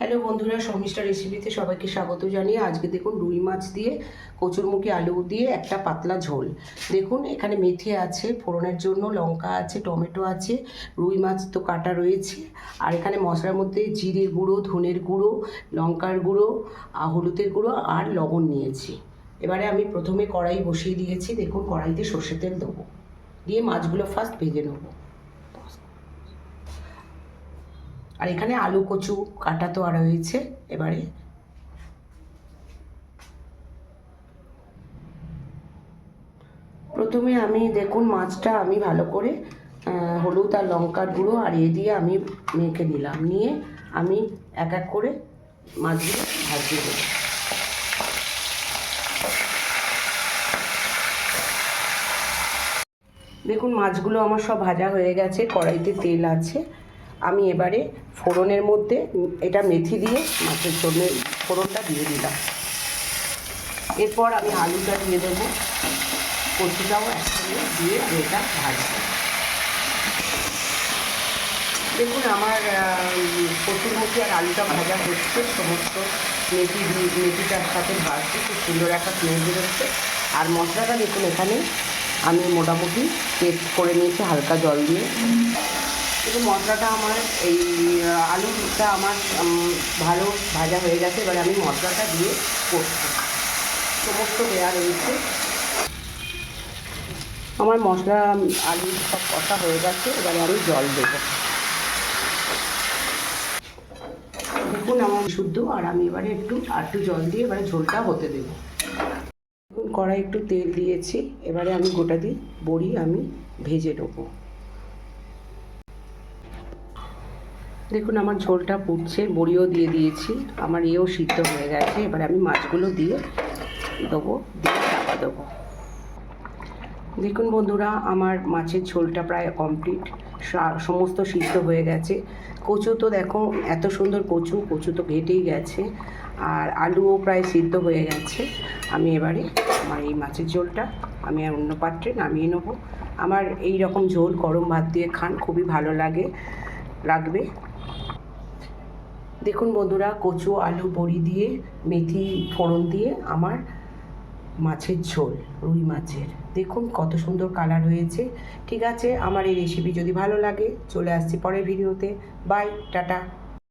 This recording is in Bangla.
হ্যালো বন্ধুরা, শর্মিষ্ঠা রেসিপিতে সবাইকে স্বাগত জানিয়ে আজকে দেখুন রুই মাছ দিয়ে কচুরমুখী আলু দিয়ে একটা পাতলা ঝোল। দেখুন এখানে মেথি আছে ফোড়নের জন্য, লঙ্কা আছে, টমেটো আছে, রুই মাছ তো কাটা রয়েছে। আর এখানে মশলার মধ্যে জিরের গুঁড়ো, ধনের গুঁড়ো, লঙ্কার গুঁড়ো, হলুদের গুঁড়ো আর লবণ নিয়েছি। এবারে আমি প্রথমে কড়াই বসিয়ে দিয়েছি। দেখুন কড়াইতে সর্ষের তেল দেবো, দিয়ে মাছগুলো ফার্স্ট ভেজে নেবো। আর এখানে আলু কচু কাটা তো আর রয়েছে। এবারে প্রথমে আমি দেখুন মাছটা আমি ভালো করে হলুদ আর লঙ্কার গুঁড়ো আর দিয়ে আমি মেখে নিলাম, নিয়ে আমি এক এক করে মাছগুলো ভাজিয়ে দেবো। দেখুন মাছগুলো আমার সব ভাজা হয়ে গেছে, কড়াইতে তেল আছে। আমি এবারে ফোড়নের মধ্যে এটা মেথি দিয়ে মাছের জন্য ফোড়নটা দিয়ে দিলাম। এরপর আমি আলুটা দিয়ে দেবো, কচুটাও একসঙ্গে দিয়ে এটা ভাজবো। দেখুন আমার কচুরমুখী আর আলুটা ভাজা হচ্ছে, সমস্ত মেথিটার সাথে ভাজছি, খুব সুন্দর একটা স্মেল বেরোচ্ছে। আর মশলাটা দেখুন এখানে আমি মোটামুটি পেস্ট করে নিয়েছি হালকা জল দিয়ে। কিন্তু মশলাটা আমার এই আলুটা আমার ভালো ভাজা হয়ে গেছে। এবারে আমি মশলাটা দিয়ে করছি, সমস্ত দেওয়া রয়েছে। আমার মশলা আলু সব কষা হয়ে গেছে, এবারে আমি জল দেবো। দেখুন আমার শুদ্ধ, আর আমি এবারে একটু জল দিয়ে এবারে ঝোলটা হতে দেবো। দেখুন কড়াই একটু তেল দিয়েছি, এবারে আমি গোটা দিয়ে বড়ি আমি ভেজে নেবো। দেখুন আমার ঝোলটা ফুটছে, বড়িও দিয়ে দিয়েছি, আমার এও সিদ্ধ হয়ে গেছে। এবার আমি মাছগুলো দিয়ে দেবো, দিয়ে চাপা দেবো। দেখুন বন্ধুরা আমার মাছের ঝোলটা প্রায় কমপ্লিট, সমস্ত সিদ্ধ হয়ে গেছে। কচু তো দেখো এত সুন্দর কচু তো ঘেটেই গেছে, আর আলুও প্রায় সিদ্ধ হয়ে গেছে। আমি এবারে আমার এই মাছের ঝোলটা আমি অন্য পাত্রে নামিয়ে নেবো। আমার এই রকম ঝোল গরম ভাত দিয়ে খান, খুবই ভালো লাগবে। দেখুন বন্ধুরা কচু আলু বড়ি দিয়ে মেথি ফোড়ন দিয়ে আমার মাছের ঝোল, রুই মাছের, দেখুন কত সুন্দর কালার হয়েছে। ঠিক আছে, আমার এই রেসিপি যদি ভালো লাগে চলে আসছি পরের ভিডিওতে। Bye, tata.